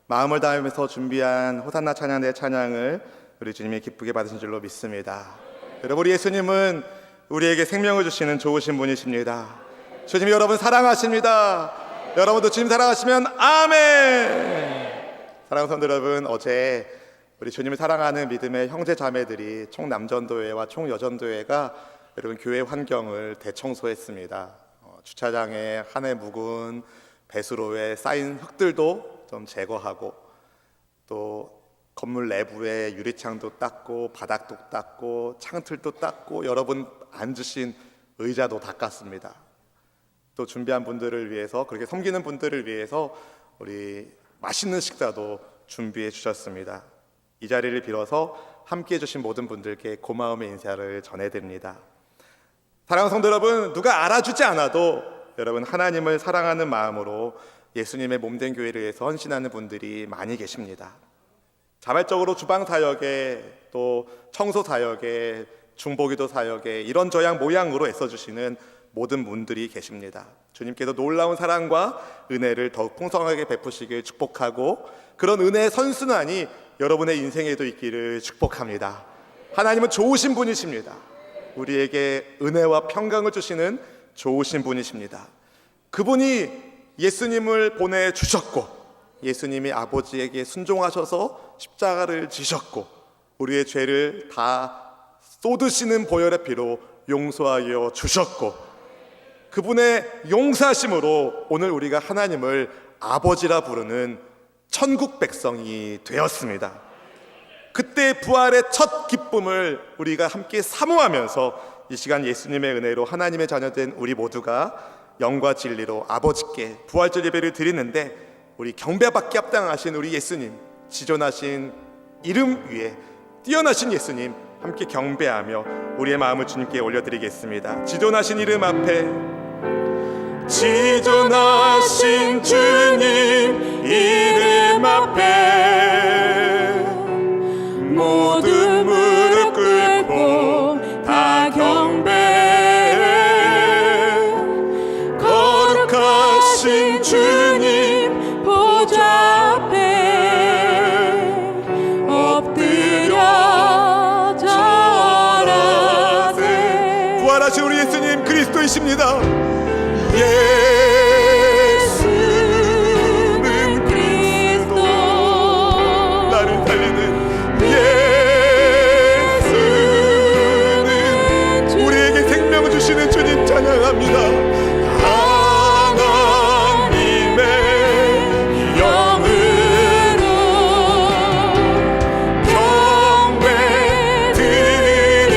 마음을 다하면서 준비한 호산나 찬양대 찬양을 우리 주님이 기쁘게 받으신 줄로 믿습니다. 여러분, 우리 예수님은 우리에게 생명을 주시는 좋으신 분이십니다. 주님이 여러분 사랑하십니다. 여러분도 주님 사랑하시면 아멘. 사랑하는 성도 여러분, 어제 우리 주님을 사랑하는 믿음의 형제 자매들이 총남전도회와 총여전도회가 여러분 교회 환경을 대청소했습니다. 주차장에 한 해 묵은 배수로에 쌓인 흙들도 좀 제거하고, 또 건물 내부의 유리창도 닦고 바닥도 닦고 창틀도 닦고 여러분 앉으신 의자도 닦았습니다. 또 준비한 분들을 위해서, 그렇게 섬기는 분들을 위해서 우리 맛있는 식사도 준비해 주셨습니다. 이 자리를 빌어서 함께해 주신 모든 분들께 고마움의 인사를 전해드립니다. 사랑하는 성도 여러분, 누가 알아주지 않아도 여러분 하나님을 사랑하는 마음으로 예수님의 몸된 교회를 위해서 헌신하는 분들이 많이 계십니다. 자발적으로 주방 사역에, 또 청소 사역에, 중보기도 사역에 이런저런 모양으로 애써주시는 모든 분들이 계십니다. 주님께서 놀라운 사랑과 은혜를 더욱 풍성하게 베푸시길 축복하고, 그런 은혜의 선순환이 여러분의 인생에도 있기를 축복합니다. 하나님은 좋으신 분이십니다. 우리에게 은혜와 평강을 주시는 좋으신 분이십니다. 그분이 예수님을 보내주셨고, 예수님이 아버지에게 순종하셔서 십자가를 지셨고, 우리의 죄를 다 쏟으시는 보혈의 피로 용서하여 주셨고, 그분의 용서하심으로 오늘 우리가 하나님을 아버지라 부르는 천국 백성이 되었습니다. 그때 부활의 첫 기쁨을 우리가 함께 사모하면서 이 시간 예수님의 은혜로 하나님의 자녀된 우리 모두가 영과 진리로 아버지께 부활절 예배를 드리는데, 우리 경배받기 합당하신 우리 예수님, 지존하신 이름 위에 뛰어나신 예수님 함께 경배하며 우리의 마음을 주님께 올려드리겠습니다. 지존하신 이름 앞에, 지존하신 주님 이름 앞에 모두 무릎 꿇고 다 경배해. 거룩하신 주님 보좌 앞에 엎드려 절하세. 부활하신 우리 예수님 그리스도이십니다. 예수는 그리스도, 나를 살리는 예수는 우리에게 생명을 주시는 주님 찬양합니다. 하나님의 영으로 경배드리리.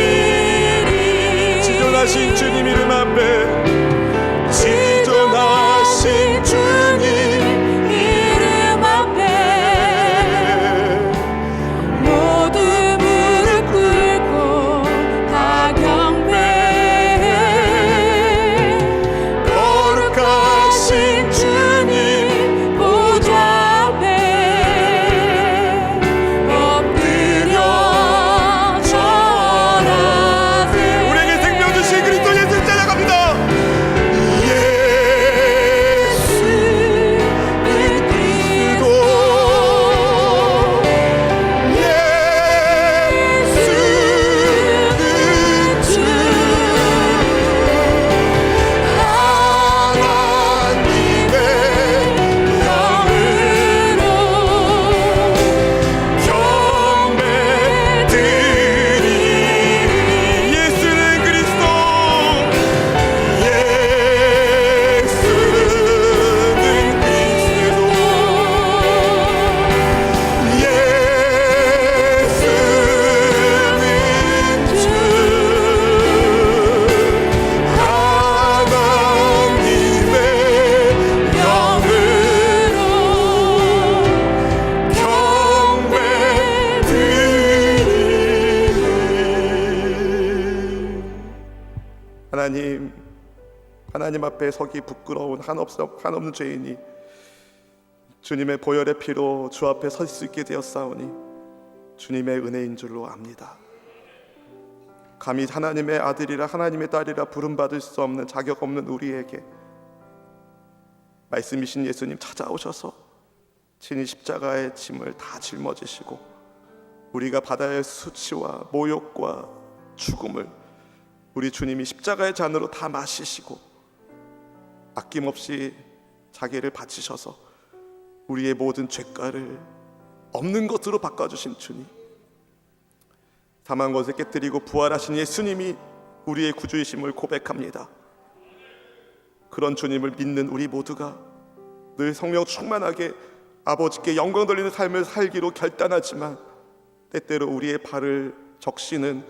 지존하신 주님 이름 앞에, 지존하신 주님 이름 앞에 모두 무릎 꿇고 다 경배해. 거룩하신 주님 보좌 앞에 엎드려 절하세. 우리에게 생명 주신 그리스도 예수 찬양합니다. 하나님 앞에 서기 부끄러운 한없는 죄인이 주님의 보혈의 피로 주 앞에 설 수 있게 되었사오니 주님의 은혜인 줄로 압니다. 감히 하나님의 아들이라 하나님의 딸이라 부름받을 수 없는 자격 없는 우리에게 말씀이신 예수님 찾아오셔서 친히 십자가의 짐을 다 짊어지시고 우리가 받아야 할 수치와 모욕과 죽음을 우리 주님이 십자가의 잔으로 다 마시시고 아낌없이 자기를 바치셔서 우리의 모든 죄가를 없는 것으로 바꿔주신 주님, 사망 것을 깨뜨리고 부활하신 예수님이 우리의 구주이심을 고백합니다. 그런 주님을 믿는 우리 모두가 늘 성령 충만하게 아버지께 영광 돌리는 삶을 살기로 결단하지만 때때로 우리의 발을 적시는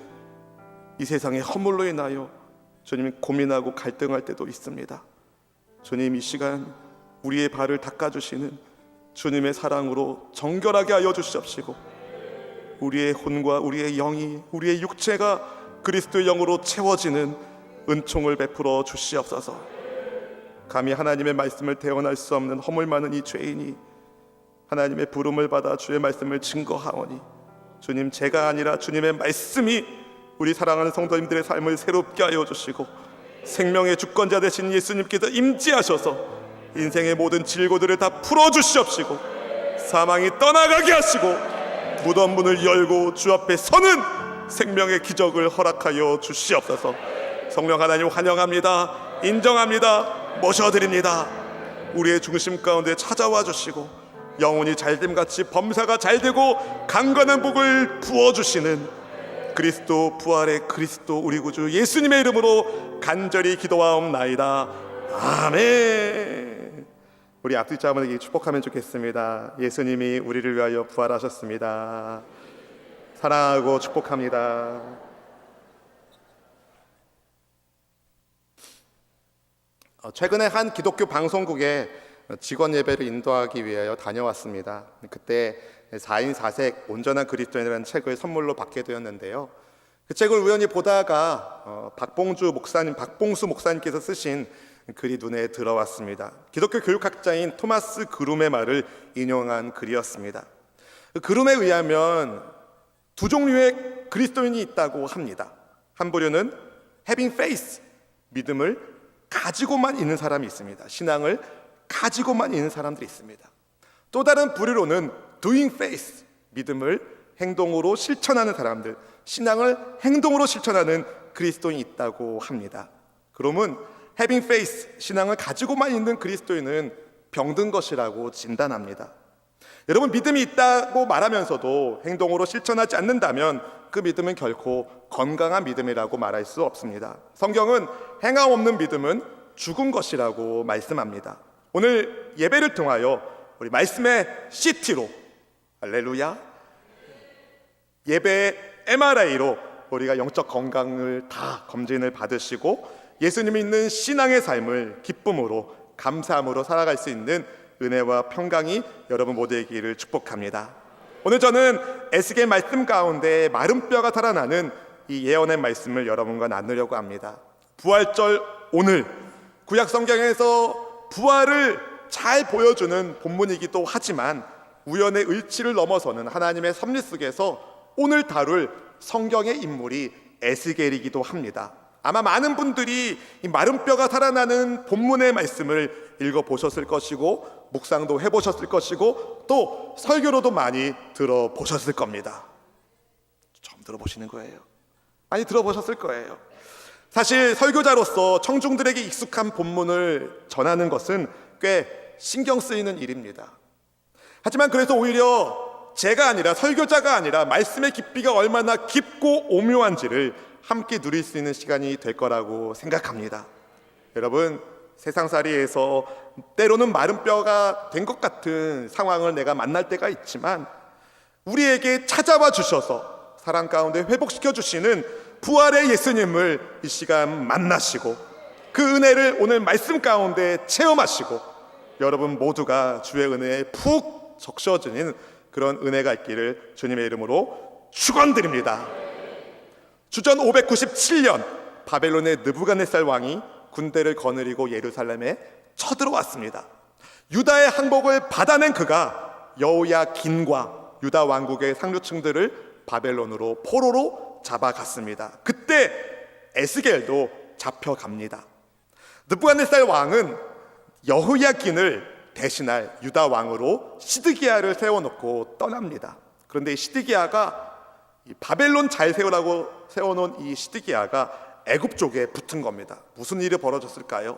이 세상의 허물로 인하여 주님이 고민하고 갈등할 때도 있습니다. 주님, 이 시간 우리의 발을 닦아주시는 주님의 사랑으로 정결하게 하여 주시옵시고 우리의 혼과 우리의 영이, 우리의 육체가 그리스도의 영으로 채워지는 은총을 베풀어 주시옵소서. 감히 하나님의 말씀을 대언할 수 없는 허물 많은 이 죄인이 하나님의 부름을 받아 주의 말씀을 증거하오니 주님, 제가 아니라 주님의 말씀이 우리 사랑하는 성도님들의 삶을 새롭게 하여 주시고 생명의 주권자 되신 예수님께서 임재하셔서 인생의 모든 질고들을 다 풀어주시옵시고 사망이 떠나가게 하시고 무덤 문을 열고 주 앞에 서는 생명의 기적을 허락하여 주시옵소서. 성령 하나님 환영합니다. 인정합니다. 모셔드립니다. 우리의 중심 가운데 찾아와 주시고 영혼이 잘됨같이 범사가 잘되고 강건한 복을 부어주시는 그리스도 부활의 그리스도 우리 구주 예수님의 이름으로 간절히 기도하옵나이다. 아멘. 우리 앞뒤 자매에게 축복하면 좋겠습니다. 예수님이 우리를 위하여 부활하셨습니다. 사랑하고 축복합니다. 최근에 한 기독교 방송국에 직원 예배를 인도하기 위하여 다녀왔습니다. 그때 4인 4색 온전한 그리스도인이라는 책을 선물로 받게 되었는데요. 그 책을 우연히 보다가 박봉수 목사님께서 쓰신 글이 눈에 들어왔습니다. 기독교 교육학자인 토마스 그룸의 말을 인용한 글이었습니다. 그 그룸에 의하면 두 종류의 그리스도인이 있다고 합니다. 한 부류는 having faith, 믿음을 가지고만 있는 사람이 있습니다. 신앙을 가지고만 있는 사람들이 있습니다. 또 다른 부류로는 doing faith, 믿음을 행동으로 실천하는 사람들, 신앙을 행동으로 실천하는 그리스도인이 있다고 합니다. 그러면 having faith, 신앙을 가지고만 있는 그리스도인은 병든 것이라고 진단합니다. 여러분, 믿음이 있다고 말하면서도 행동으로 실천하지 않는다면 그 믿음은 결코 건강한 믿음이라고 말할 수 없습니다. 성경은 행함 없는 믿음은 죽은 것이라고 말씀합니다. 오늘 예배를 통하여 우리 말씀의 CT로, 할렐루야, 예배의 MRI로 우리가 영적 건강을 다 검진을 받으시고 예수님이 있는 신앙의 삶을 기쁨으로 감사함으로 살아갈 수 있는 은혜와 평강이 여러분 모두에게를 축복합니다. 오늘 저는 에스겔 말씀 가운데 마른 뼈가 살아나는 이 예언의 말씀을 여러분과 나누려고 합니다. 부활절 오늘 구약 성경에서 부활을 잘 보여주는 본문이기도 하지만 우연의 일치를 넘어서는 하나님의 섭리 속에서 오늘 다룰 성경의 인물이 에스겔이기도 합니다. 아마 많은 분들이 이 마른 뼈가 살아나는 본문의 말씀을 읽어보셨을 것이고 묵상도 해보셨을 것이고 또 설교로도 많이 들어보셨을 겁니다. 처음 들어보시는 거예요. 많이 들어보셨을 거예요. 사실 설교자로서 청중들에게 익숙한 본문을 전하는 것은 꽤 신경 쓰이는 일입니다. 하지만 그래서 오히려 제가 아니라 설교자가 아니라 말씀의 깊이가 얼마나 깊고 오묘한지를 함께 누릴 수 있는 시간이 될 거라고 생각합니다. 여러분, 세상살이에서 때로는 마른 뼈가 된 것 같은 상황을 내가 만날 때가 있지만 우리에게 찾아와 주셔서 사랑 가운데 회복시켜 주시는 부활의 예수님을 이 시간 만나시고 그 은혜를 오늘 말씀 가운데 체험하시고 여러분 모두가 주의 은혜에 푹 적셔지는 그런 은혜가 있기를 주님의 이름으로 축원드립니다. 주전 597년 바벨론의 느부갓네살 왕이 군대를 거느리고 예루살렘에 쳐들어왔습니다. 유다의 항복을 받아낸 그가 여호야긴과 유다 왕국의 상류층들을 바벨론으로 포로로 잡아갔습니다. 그때 에스겔도 잡혀갑니다. 느부갓네살 왕은 여호야긴을 대신할 유다 왕으로 시드기야를 세워놓고 떠납니다. 그런데 이 시드기야가 이 바벨론 잘 세우라고 세워놓은 이 시드기야가 애굽 쪽에 붙은 겁니다. 무슨 일이 벌어졌을까요?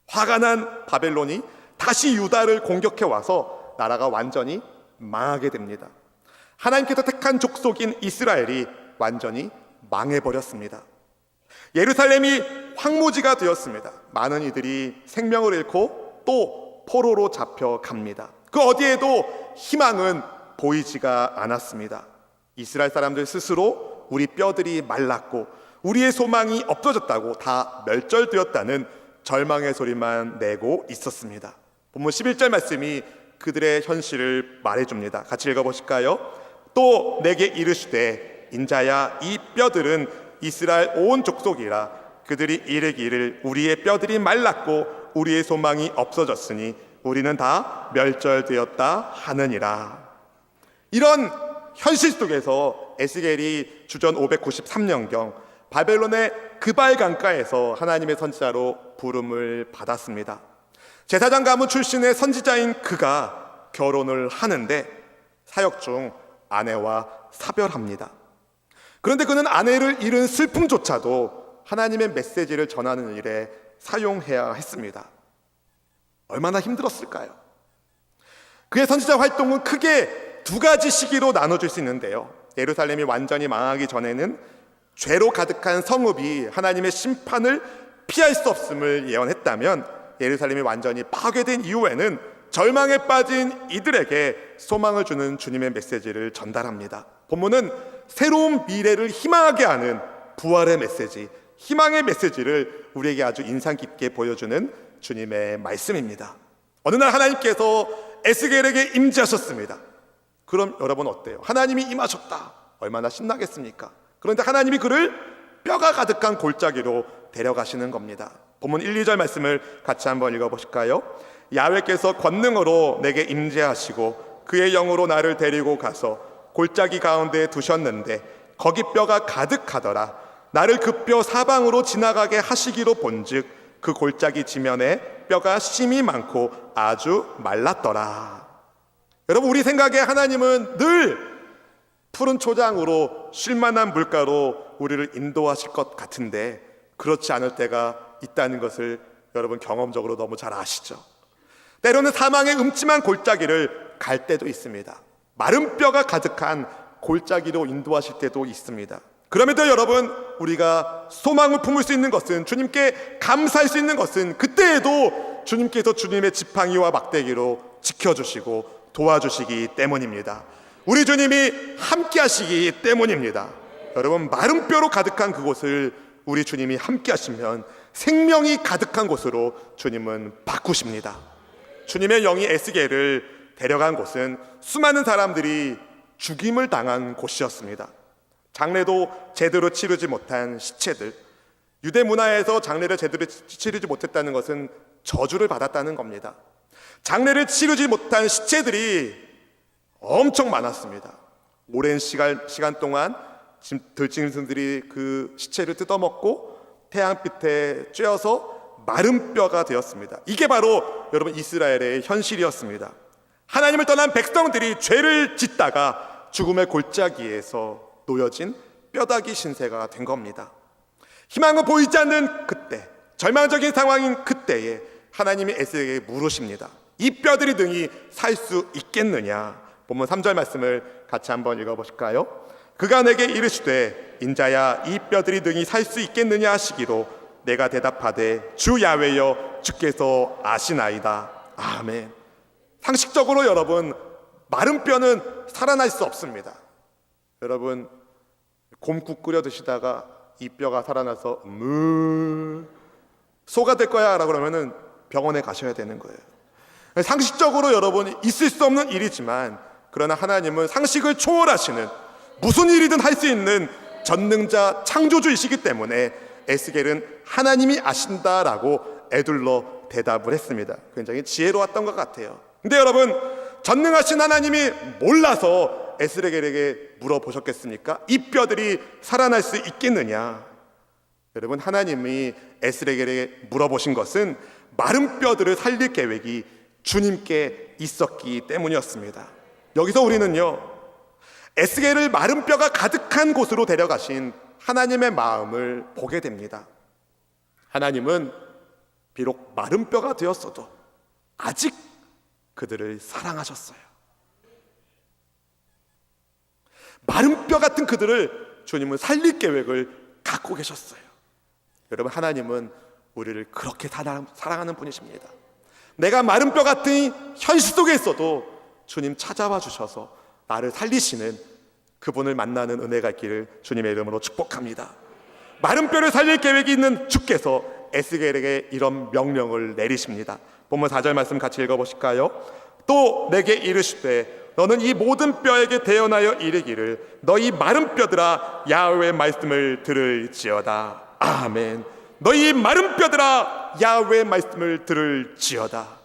화가 난 바벨론이 다시 유다를 공격해 와서 나라가 완전히 망하게 됩니다. 하나님께서 택한 족속인 이스라엘이 완전히 망해버렸습니다. 예루살렘이 황무지가 되었습니다. 많은 이들이 생명을 잃고 또 포로로 잡혀갑니다. 그 어디에도 희망은 보이지가 않았습니다. 이스라엘 사람들 스스로 우리 뼈들이 말랐고 우리의 소망이 없어졌다고 다 멸절되었다는 절망의 소리만 내고 있었습니다. 본문 11절 말씀이 그들의 현실을 말해줍니다. 같이 읽어보실까요? 또 내게 이르시되 인자야 이 뼈들은 이스라엘 온 족속이라 그들이 이르기를 우리의 뼈들이 말랐고 우리의 소망이 없어졌으니 우리는 다 멸절되었다 하느니라. 이런 현실 속에서 에스겔이 주전 593년경 바벨론의 그발 강가에서 하나님의 선지자로 부름을 받았습니다. 제사장 가문 출신의 선지자인 그가 결혼을 하는데 사역 중 아내와 사별합니다. 그런데 그는 아내를 잃은 슬픔조차도 하나님의 메시지를 전하는 일에 사용해야 했습니다. 얼마나 힘들었을까요? 그의 선지자 활동은 크게 두 가지 시기로 나눠질 수 있는데요. 예루살렘이 완전히 망하기 전에는 죄로 가득한 성읍이 하나님의 심판을 피할 수 없음을 예언했다면, 예루살렘이 완전히 파괴된 이후에는 절망에 빠진 이들에게 소망을 주는 주님의 메시지를 전달합니다. 본문은 새로운 미래를 희망하게 하는 부활의 메시지, 희망의 메시지를 우리에게 아주 인상 깊게 보여주는 주님의 말씀입니다. 어느 날 하나님께서 에스겔에게 임재하셨습니다. 그럼 여러분 어때요? 하나님이 임하셨다. 얼마나 신나겠습니까? 그런데 하나님이 그를 뼈가 가득한 골짜기로 데려가시는 겁니다. 본문 1, 2절 말씀을 같이 한번 읽어보실까요? 야훼께서 권능으로 내게 임재하시고 그의 영으로 나를 데리고 가서 골짜기 가운데에 두셨는데 거기 뼈가 가득하더라. 나를 그 뼈 사방으로 지나가게 하시기로 본즉 그 골짜기 지면에 뼈가 심이 많고 아주 말랐더라. 여러분, 우리 생각에 하나님은 늘 푸른 초장으로 쉴만한 물가로 우리를 인도하실 것 같은데 그렇지 않을 때가 있다는 것을 여러분 경험적으로 너무 잘 아시죠? 때로는 사망의 음침한 골짜기를 갈 때도 있습니다. 마른 뼈가 가득한 골짜기로 인도하실 때도 있습니다. 그럼에도 여러분, 우리가 소망을 품을 수 있는 것은, 주님께 감사할 수 있는 것은 그때에도 주님께서 주님의 지팡이와 막대기로 지켜주시고 도와주시기 때문입니다. 우리 주님이 함께 하시기 때문입니다. 여러분, 마른 뼈로 가득한 그곳을 우리 주님이 함께 하시면 생명이 가득한 곳으로 주님은 바꾸십니다. 주님의 영이 에스겔을 데려간 곳은 수많은 사람들이 죽임을 당한 곳이었습니다. 장례도 제대로 치르지 못한 시체들, 유대 문화에서 장례를 제대로 치르지 못했다는 것은 저주를 받았다는 겁니다. 장례를 치르지 못한 시체들이 엄청 많았습니다. 오랜 시간 동안 들짐승들이 그 시체를 뜯어먹고 태양빛에 쬐어서 마른 뼈가 되었습니다. 이게 바로 여러분 이스라엘의 현실이었습니다. 하나님을 떠난 백성들이 죄를 짓다가 죽음의 골짜기에서 놓여진 뼈다귀 신세가 된 겁니다. 희망은 보이지 않는 그때, 절망적인 상황인 그때에 하나님이 에스겔에게 물으십니다. 이 뼈들이 등이 살 수 있겠느냐? 본문 3절 말씀을 같이 한번 읽어보실까요? 그가 내게 이르시되 인자야 이 뼈들이 등이 살 수 있겠느냐 하시기로 내가 대답하되 주 야훼여 주께서 아시나이다. 아멘. 상식적으로 여러분, 마른 뼈는 살아날 수 없습니다. 여러분, 곰국 끓여 드시다가 이 뼈가 살아나서 소가 될 거야 라고 그러면은 병원에 가셔야 되는 거예요. 상식적으로 여러분 있을 수 없는 일이지만, 그러나 하나님은 상식을 초월하시는 무슨 일이든 할 수 있는 전능자 창조주이시기 때문에 에스겔은 하나님이 아신다라고 에둘러 대답을 했습니다. 굉장히 지혜로웠던 것 같아요. 근데 여러분, 전능하신 하나님이 몰라서 에스겔에게 물어보셨겠습니까? 이 뼈들이 살아날 수 있겠느냐? 여러분, 하나님이 에스겔에게 물어보신 것은 마른 뼈들을 살릴 계획이 주님께 있었기 때문이었습니다. 여기서 우리는요, 에스겔을 마른 뼈가 가득한 곳으로 데려가신 하나님의 마음을 보게 됩니다. 하나님은 비록 마른 뼈가 되었어도 아직 그들을 사랑하셨어요. 마른 뼈 같은 그들을 주님은 살릴 계획을 갖고 계셨어요. 여러분, 하나님은 우리를 그렇게 사랑하는 분이십니다. 내가 마른 뼈 같은 현실 속에 있어도 주님 찾아와 주셔서 나를 살리시는 그분을 만나는 은혜가 있기를 주님의 이름으로 축복합니다. 마른 뼈를 살릴 계획이 있는 주께서 에스겔에게 이런 명령을 내리십니다. 본문 4절 말씀 같이 읽어보실까요? 또 내게 이르시되 너는 이 모든 뼈에게 대언하여 이르기를 너희 마른 뼈들아 야훼의 말씀을 들을지어다. 아멘. 너희 마른 뼈들아 야훼의 말씀을 들을지어다.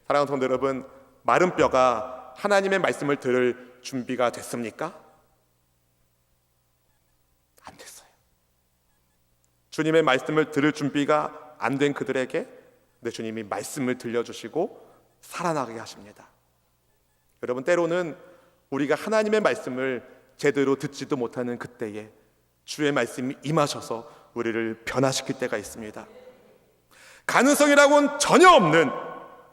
사랑하는 성도 여러분, 마른 뼈가 하나님의 말씀을 들을 준비가 됐습니까? 안 됐어요. 주님의 말씀을 들을 준비가 안 된 그들에게 주님이 말씀을 들려주시고 살아나게 하십니다. 여러분, 때로는 우리가 하나님의 말씀을 제대로 듣지도 못하는 그때에 주의 말씀이 임하셔서 우리를 변화시킬 때가 있습니다. 가능성이라고는 전혀 없는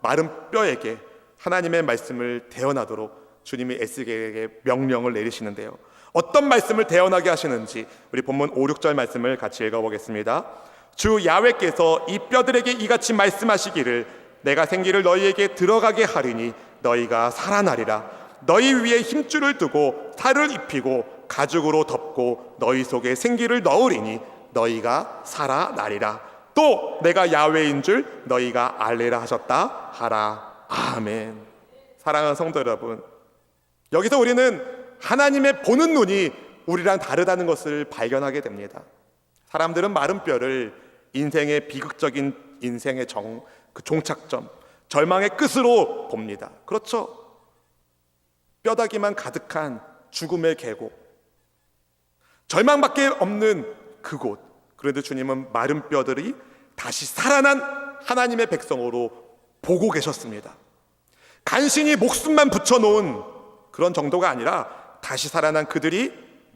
마른 뼈에게 하나님의 말씀을 대언하도록 주님이 에스겔에게 명령을 내리시는데요, 어떤 말씀을 대언하게 하시는지 우리 본문 5, 6절 말씀을 같이 읽어보겠습니다. 주 야훼께서 이 뼈들에게 이같이 말씀하시기를 내가 생기를 너희에게 들어가게 하리니 너희가 살아나리라. 너희 위에 힘줄을 두고 살을 입히고 가죽으로 덮고 너희 속에 생기를 넣으리니 너희가 살아나리라. 또 내가 야훼인 줄 너희가 알리라 하셨다 하라. 아멘. 사랑하는 성도 여러분, 여기서 우리는 하나님의 보는 눈이 우리랑 다르다는 것을 발견하게 됩니다. 사람들은 마른 뼈를 인생의 비극적인 인생의 그 종착점, 절망의 끝으로 봅니다. 그렇죠? 뼈다귀만 가득한 죽음의 계곡, 절망밖에 없는 그곳. 그런데 주님은 마른 뼈들이 다시 살아난 하나님의 백성으로 보고 계셨습니다. 간신히 목숨만 붙여놓은 그런 정도가 아니라 다시 살아난 그들이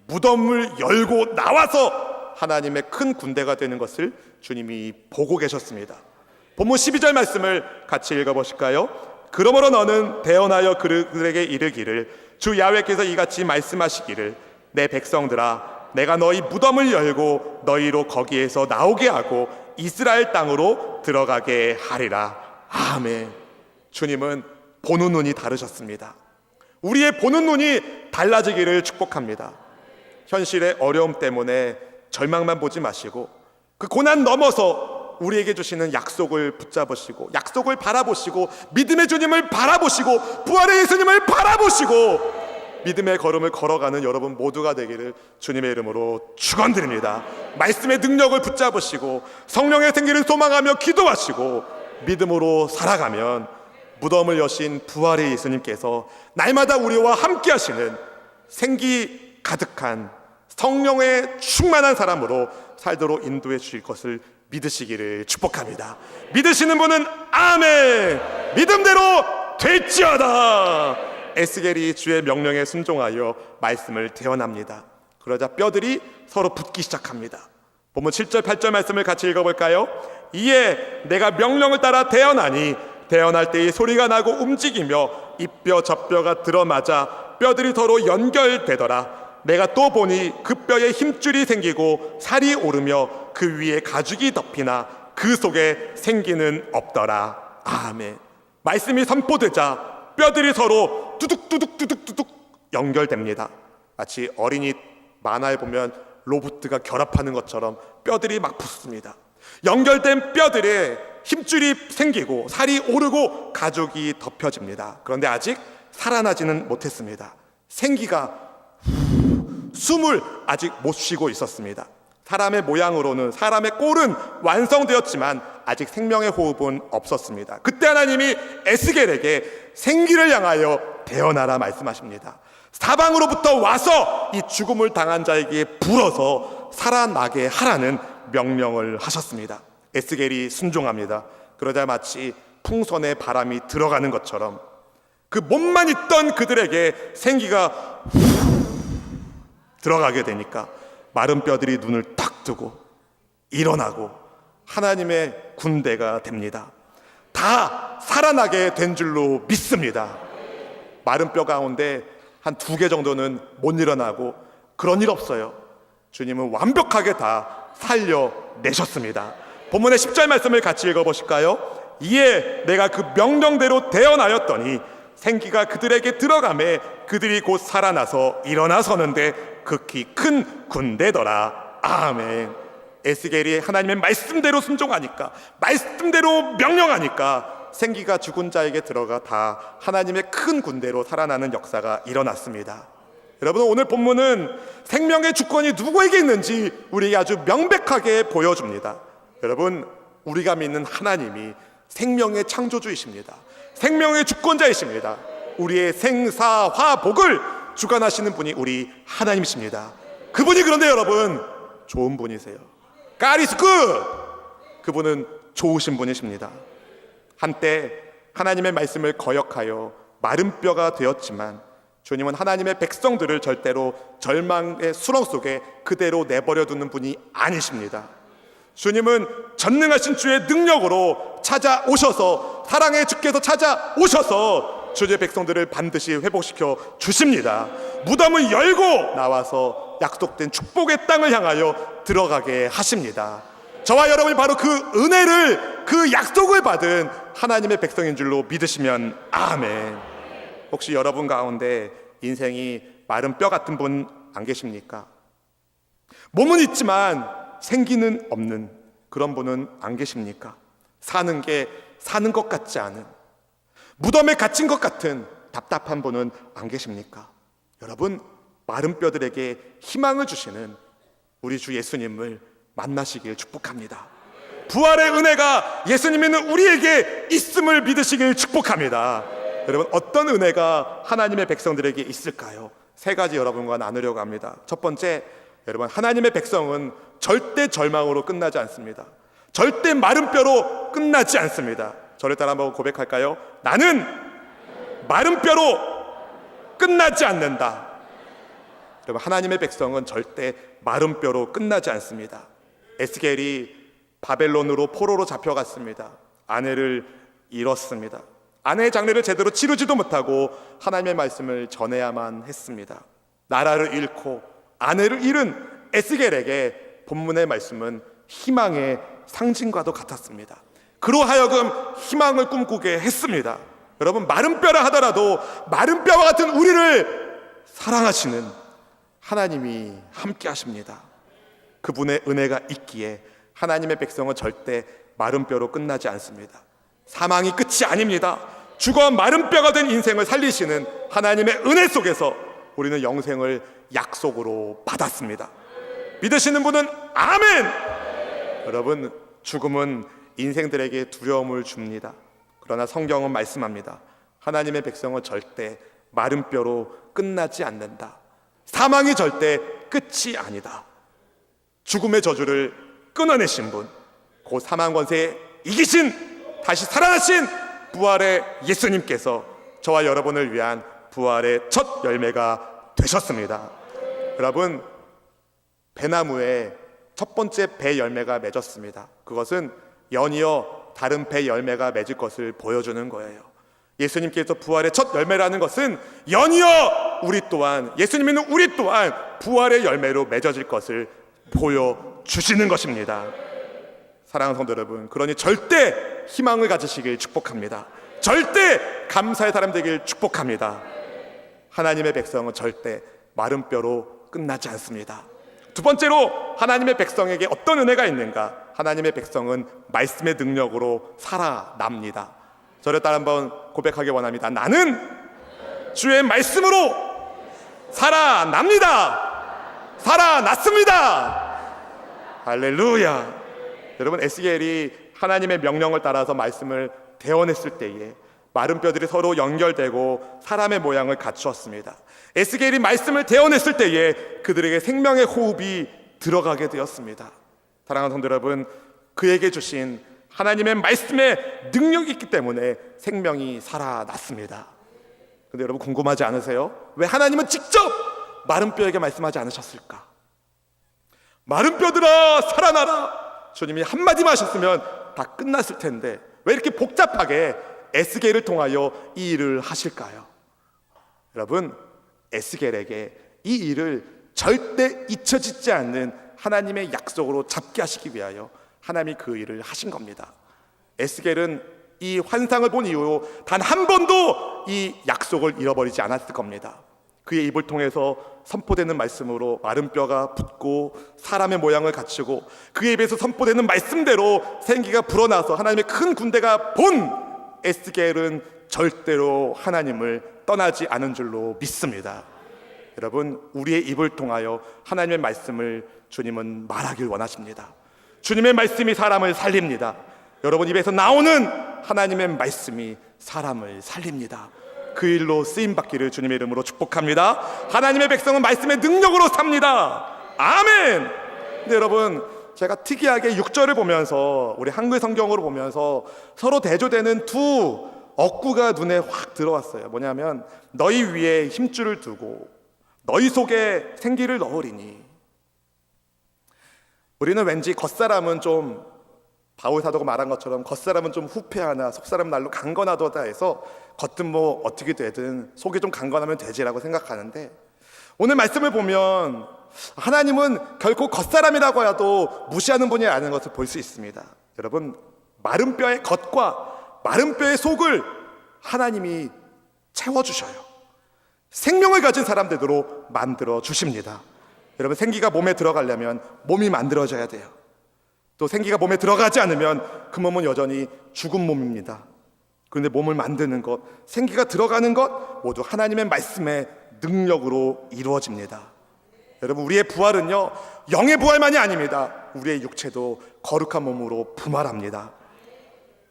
무덤을 열고 나와서 하나님의 큰 군대가 되는 것을 주님이 보고 계셨습니다. 본문 12절 말씀을 같이 읽어보실까요? 그러므로 너는 대언하여 그들에게 이르기를 주 야훼께서 이같이 말씀하시기를 내 백성들아 내가 너희 무덤을 열고 너희로 거기에서 나오게 하고 이스라엘 땅으로 들어가게 하리라. 아멘. 주님은 보는 눈이 다르셨습니다. 우리의 보는 눈이 달라지기를 축복합니다. 현실의 어려움 때문에 절망만 보지 마시고 그 고난 넘어서 우리에게 주시는 약속을 붙잡으시고 약속을 바라보시고 믿음의 주님을 바라보시고 부활의 예수님을 바라보시고 믿음의 걸음을 걸어가는 여러분 모두가 되기를 주님의 이름으로 축원드립니다. 말씀의 능력을 붙잡으시고 성령의 생기를 소망하며 기도하시고 믿음으로 살아가면 무덤을 여신 부활의 예수님께서 날마다 우리와 함께 하시는 생기 가득한 성령의 충만한 사람으로 살도록 인도해 주실 것을 믿으시기를 축복합니다. 믿으시는 분은 아멘. 믿음대로 될지어다. 에스겔이 주의 명령에 순종하여 말씀을 대언합니다. 그러자 뼈들이 서로 붙기 시작합니다. 본문 7절 8절 말씀을 같이 읽어볼까요? 이에 내가 명령을 따라 대언하니 대언할 때에 소리가 나고 움직이며 이 뼈 저 뼈가 들어맞아 뼈들이 서로 연결되더라. 내가 또 보니 그 뼈에 힘줄이 생기고 살이 오르며 그 위에 가죽이 덮이나 그 속에 생기는 없더라. 아멘. 말씀이 선포되자 뼈들이 서로 뚜둑뚜둑 연결됩니다. 마치 어린이 만화에 보면 로봇가 결합하는 것처럼 뼈들이 막 붙습니다. 연결된 뼈들에 힘줄이 생기고 살이 오르고 가죽이 덮여집니다. 그런데 아직 살아나지는 못했습니다. 생기가 숨을 아직 못 쉬고 있었습니다. 사람의 모양으로는 사람의 꼴은 완성되었지만 아직 생명의 호흡은 없었습니다. 그때 하나님이 에스겔에게 생기를 향하여 대언하라 말씀하십니다. 사방으로부터 와서 이 죽음을 당한 자에게 불어서 살아나게 하라는 명령을 하셨습니다. 에스겔이 순종합니다. 그러자 마치 풍선에 바람이 들어가는 것처럼 그 몸만 있던 그들에게 생기가 들어가게 되니까 마른 뼈들이 눈을 딱 뜨고 일어나고 하나님의 군대가 됩니다. 다 살아나게 된 줄로 믿습니다. 마른 뼈 가운데 한 2개 정도는 못 일어나고 그런 일 없어요. 주님은 완벽하게 다 살려내셨습니다. 본문의 10절 말씀을 같이 읽어보실까요? 이에 내가 그 명령대로 대언하였더니 생기가 그들에게 들어가매 그들이 곧 살아나서 일어나서는데 극히 큰 군대더라. 아멘. 에스겔이 하나님의 말씀대로 순종하니까, 말씀대로 명령하니까 생기가 죽은 자에게 들어가 다 하나님의 큰 군대로 살아나는 역사가 일어났습니다. 여러분, 오늘 본문은 생명의 주권이 누구에게 있는지 우리에게 아주 명백하게 보여줍니다. 여러분, 우리가 믿는 하나님이 생명의 창조주이십니다. 생명의 주권자이십니다. 우리의 생사화복을 주관하시는 분이 우리 하나님이십니다. 그분이 그런데 여러분 좋은 분이세요. God is good. 그분은 좋으신 분이십니다. 한때 하나님의 말씀을 거역하여 마른 뼈가 되었지만 주님은 하나님의 백성들을 절대로 절망의 수렁 속에 그대로 내버려 두는 분이 아니십니다. 주님은 전능하신 주의 능력으로 찾아오셔서, 사랑의 주께서 찾아오셔서 주의 백성들을 반드시 회복시켜 주십니다. 무덤을 열고 나와서 약속된 축복의 땅을 향하여 들어가게 하십니다. 저와 여러분이 바로 그 은혜를, 그 약속을 받은 하나님의 백성인 줄로 믿으시면 아멘. 혹시 여러분 가운데 인생이 마른 뼈 같은 분 안 계십니까? 몸은 있지만 생기는 없는 그런 분은 안 계십니까? 사는 게 사는 것 같지 않은, 무덤에 갇힌 것 같은 답답한 분은 안 계십니까? 여러분, 마른 뼈들에게 희망을 주시는 우리 주 예수님을 만나시길 축복합니다. 부활의 은혜가 예수님 있는 우리에게 있음을 믿으시길 축복합니다. 여러분, 어떤 은혜가 하나님의 백성들에게 있을까요? 3가지 여러분과 나누려고 합니다. 첫 번째, 여러분, 하나님의 백성은 절대 절망으로 끝나지 않습니다. 절대 마른 뼈로 끝나지 않습니다. 저를 따라 한번 고백할까요? 나는 마른 뼈로 끝나지 않는다. 여러분, 하나님의 백성은 절대 마른 뼈로 끝나지 않습니다. 에스겔이 바벨론으로 포로로 잡혀갔습니다. 아내를 잃었습니다. 아내의 장례를 제대로 치르지도 못하고 하나님의 말씀을 전해야만 했습니다. 나라를 잃고 아내를 잃은 에스겔에게 본문의 말씀은 희망의 상징과도 같았습니다. 그로 하여금 희망을 꿈꾸게 했습니다. 여러분, 마른 뼈라 하더라도 마른 뼈와 같은 우리를 사랑하시는 하나님이 함께 하십니다. 그분의 은혜가 있기에 하나님의 백성은 절대 마른 뼈로 끝나지 않습니다. 사망이 끝이 아닙니다. 죽어 마른 뼈가 된 인생을 살리시는 하나님의 은혜 속에서 우리는 영생을 약속으로 받았습니다. 믿으시는 분은 아멘! 여러분, 죽음은 인생들에게 두려움을 줍니다. 그러나 성경은 말씀합니다. 하나님의 백성은 절대 마른 뼈로 끝나지 않는다. 사망이 절대 끝이 아니다. 죽음의 저주를 끊어내신 분, 곧 사망 권세에 이기신, 다시 살아나신 부활의 예수님께서 저와 여러분을 위한 부활의 첫 열매가 되셨습니다. 여러분, 배나무에 첫 번째 배 열매가 맺었습니다. 그것은 연이어 다른 배 열매가 맺을 것을 보여주는 거예요. 예수님께서 부활의 첫 열매라는 것은 연이어 우리 또한, 예수님 믿는 우리 또한 부활의 열매로 맺어질 것을 보여주시는 것입니다. 사랑하는 성도 여러분, 그러니 절대 희망을 가지시길 축복합니다. 절대 감사의 사람 되길 축복합니다. 하나님의 백성은 절대 마른 뼈로 끝나지 않습니다. 두 번째로 하나님의 백성에게 어떤 은혜가 있는가? 하나님의 백성은 말씀의 능력으로 살아납니다. 저를 따라 한번 고백하기 원합니다. 나는 주의 말씀으로 살아납니다. 살아났습니다. 할렐루야. 여러분, 에스겔이 하나님의 명령을 따라서 말씀을 대언했을 때에 마른 뼈들이 서로 연결되고 사람의 모양을 갖추었습니다. 에스겔이 말씀을 대언했을 때에 그들에게 생명의 호흡이 들어가게 되었습니다. 사랑하는 성도 여러분, 그에게 주신 하나님의 말씀에 능력이 있기 때문에 생명이 살아났습니다. 근데 여러분 궁금하지 않으세요? 왜 하나님은 직접 마른 뼈에게 말씀하지 않으셨을까? 마른 뼈들아 살아나라, 주님이 한마디만 하셨으면 다 끝났을 텐데 왜 이렇게 복잡하게 에스겔을 통하여 이 일을 하실까요? 여러분, 에스겔에게 이 일을 절대 잊혀지지 않는 하나님의 약속으로 잡게 하시기 위하여 하나님이 그 일을 하신 겁니다. 에스겔은 이 환상을 본 이후로 단 한 번도 이 약속을 잃어버리지 않았을 겁니다. 그의 입을 통해서 선포되는 말씀으로 마른 뼈가 붙고 사람의 모양을 갖추고 그의 입에서 선포되는 말씀대로 생기가 불어나서 하나님의 큰 군대가 본 에스겔은 절대로 하나님을 떠나지 않은 줄로 믿습니다. 여러분, 우리의 입을 통하여 하나님의 말씀을 주님은 말하길 원하십니다. 주님의 말씀이 사람을 살립니다. 여러분 입에서 나오는 하나님의 말씀이 사람을 살립니다. 그 일로 쓰임받기를 주님의 이름으로 축복합니다. 하나님의 백성은 말씀의 능력으로 삽니다. 아멘. 근데 여러분, 제가 특이하게 6절을 보면서, 우리 한글 성경으로 보면서 서로 대조되는 두 억구가 눈에 확 들어왔어요. 뭐냐면 너희 위에 힘줄을 두고 너희 속에 생기를 넣으리니. 우리는 왠지 겉사람은 좀, 바울 사도가 말한 것처럼 겉사람은 좀 후패하나 속사람은 날로 강건하도다 해서 겉은 뭐 어떻게 되든 속이 좀 강건하면 되지라고 생각하는데, 오늘 말씀을 보면 하나님은 결코 겉사람이라고 해도 무시하는 분이 아닌 것을 볼 수 있습니다. 여러분, 마른 뼈의 겉과 마른 뼈의 속을 하나님이 채워주셔요. 생명을 가진 사람들로 만들어 주십니다. 여러분, 생기가 몸에 들어가려면 몸이 만들어져야 돼요. 또 생기가 몸에 들어가지 않으면 그 몸은 여전히 죽은 몸입니다. 그런데 몸을 만드는 것, 생기가 들어가는 것 모두 하나님의 말씀의 능력으로 이루어집니다. 여러분, 우리의 부활은요, 영의 부활만이 아닙니다. 우리의 육체도 거룩한 몸으로 부활합니다.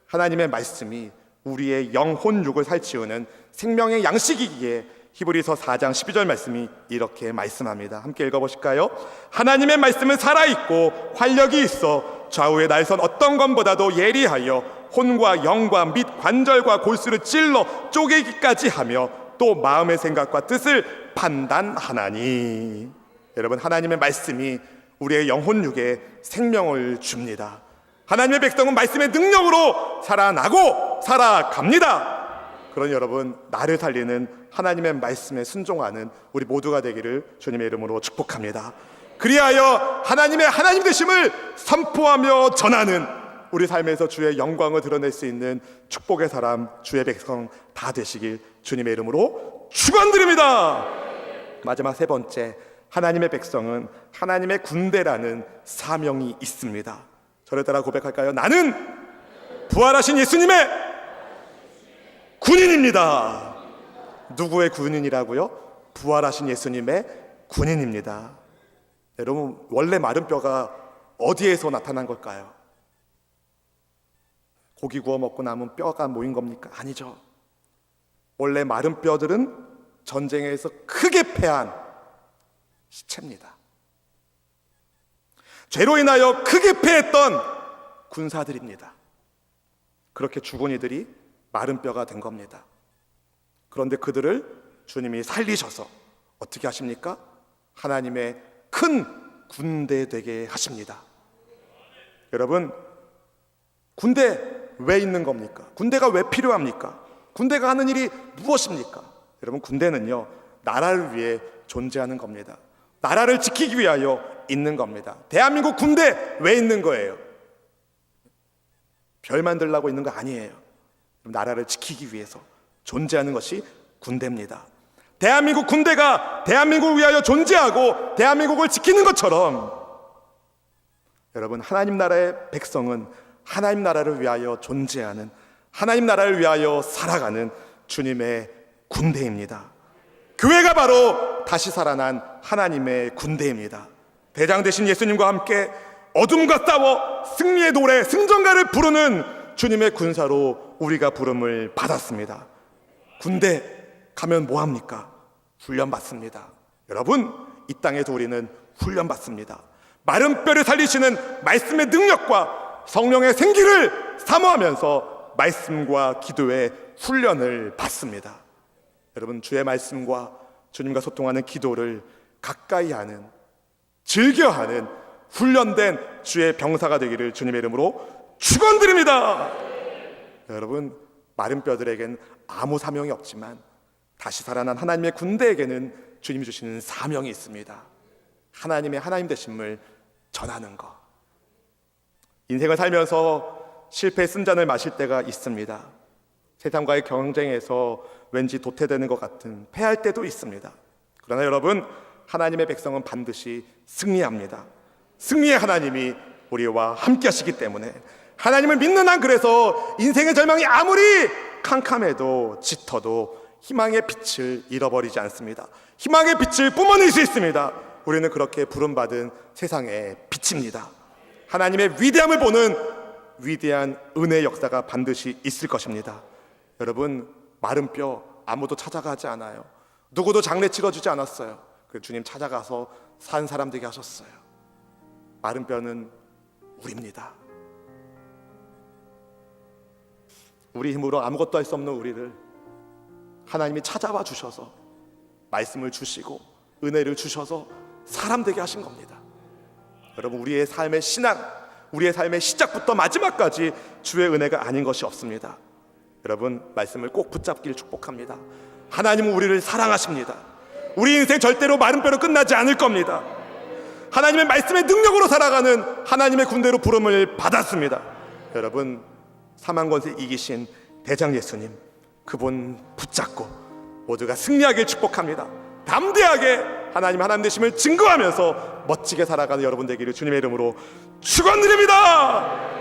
하나님의 말씀이 우리의 영혼 육을 살찌우는 생명의 양식이기에 히브리서 4장 12절 말씀이 이렇게 말씀합니다. 함께 읽어보실까요? 하나님의 말씀은 살아있고 활력이 있어 좌우의 날선 어떤 것보다도 예리하여 혼과 영과 및 관절과 골수를 찔러 쪼개기까지 하며 또 마음의 생각과 뜻을 판단하나니. 여러분, 하나님의 말씀이 우리의 영혼 육에 생명을 줍니다. 하나님의 백성은 말씀의 능력으로 살아나고 살아갑니다. 그러니 여러분, 나를 살리는 하나님의 말씀에 순종하는 우리 모두가 되기를 주님의 이름으로 축복합니다. 그리하여 하나님 되심을 선포하며 전하는 우리 삶에서 주의 영광을 드러낼 수 있는 축복의 사람, 주의 백성 다 되시길 주님의 이름으로 축원드립니다. 마지막 세 번째, 하나님의 백성은 하나님의 군대라는 사명이 있습니다. 저를 따라 고백할까요? 나는 부활하신 예수님의 군인입니다. 누구의 군인이라고요? 부활하신 예수님의 군인입니다. 여러분, 원래 마른 뼈가 어디에서 나타난 걸까요? 고기 구워 먹고 남은 뼈가 모인 겁니까? 아니죠. 원래 마른 뼈들은 전쟁에서 크게 패한 시체입니다. 죄로 인하여 크게 패했던 군사들입니다. 그렇게 죽은 이들이 마른 뼈가 된 겁니다. 그런데 그들을 주님이 살리셔서 어떻게 하십니까? 하나님의 큰 군대 되게 하십니다. 여러분, 군대 왜 있는 겁니까? 군대가 왜 필요합니까? 군대가 하는 일이 무엇입니까? 여러분, 군대는요, 나라를 위해 존재하는 겁니다. 나라를 지키기 위하여 있는 겁니다. 대한민국 군대 왜 있는 거예요? 별 만들려고 있는 거 아니에요. 나라를 지키기 위해서 존재하는 것이 군대입니다. 대한민국 군대가 대한민국을 위하여 존재하고 대한민국을 지키는 것처럼, 여러분, 하나님 나라의 백성은 하나님 나라를 위하여 존재하는, 하나님 나라를 위하여 살아가는 주님의 군대입니다. 교회가 바로 다시 살아난 하나님의 군대입니다. 대장 되신 예수님과 함께 어둠과 싸워 승리의 노래, 승전가를 부르는 주님의 군사로 우리가 부름을 받았습니다. 군대 가면 뭐합니까? 훈련받습니다. 여러분, 이 땅에서 우리는 훈련받습니다. 마른 뼈를 살리시는 말씀의 능력과 성령의 생기를 사모하면서 말씀과 기도의 훈련을 받습니다. 여러분, 주의 말씀과 주님과 소통하는 기도를 가까이 하는, 즐겨하는 훈련된 주의 병사가 되기를 주님의 이름으로 축원드립니다. 여러분, 마른 뼈들에겐 아무 사명이 없지만 다시 살아난 하나님의 군대에게는 주님이 주시는 사명이 있습니다. 하나님의 하나님 되심을 전하는 것. 인생을 살면서 실패의 쓴잔을 마실 때가 있습니다. 세상과의 경쟁에서 왠지 도태되는 것 같은 패할 때도 있습니다. 그러나 여러분, 하나님의 백성은 반드시 승리합니다. 승리의 하나님이 우리와 함께 하시기 때문에 하나님을 믿는 한, 그래서 인생의 절망이 아무리 캄캄해도 짙어도 희망의 빛을 잃어버리지 않습니다. 희망의 빛을 뿜어낼 수 있습니다. 우리는 그렇게 부름받은 세상의 빛입니다. 하나님의 위대함을 보는 위대한 은혜의 역사가 반드시 있을 것입니다. 여러분, 마른 뼈 아무도 찾아가지 않아요. 누구도 장례 찍어주지 않았어요. 그 주님 찾아가서 산 사람 되게 하셨어요. 마른 뼈는 우리입니다. 우리 힘으로 아무것도 할 수 없는 우리를 하나님이 찾아와 주셔서 말씀을 주시고 은혜를 주셔서 사람 되게 하신 겁니다. 여러분, 우리의 삶의 신앙, 우리의 삶의 시작부터 마지막까지 주의 은혜가 아닌 것이 없습니다. 여러분, 말씀을 꼭 붙잡기를 축복합니다. 하나님은 우리를 사랑하십니다. 우리 인생 절대로 마른 뼈로 끝나지 않을 겁니다. 하나님의 말씀의 능력으로 살아가는 하나님의 군대로 부름을 받았습니다. 여러분, 사망권세 이기신 대장 예수님, 그분 붙잡고 모두가 승리하길 축복합니다. 담대하게 하나님 되심을 증거하면서 멋지게 살아가는 여러분 되기를 주님의 이름으로 축원드립니다.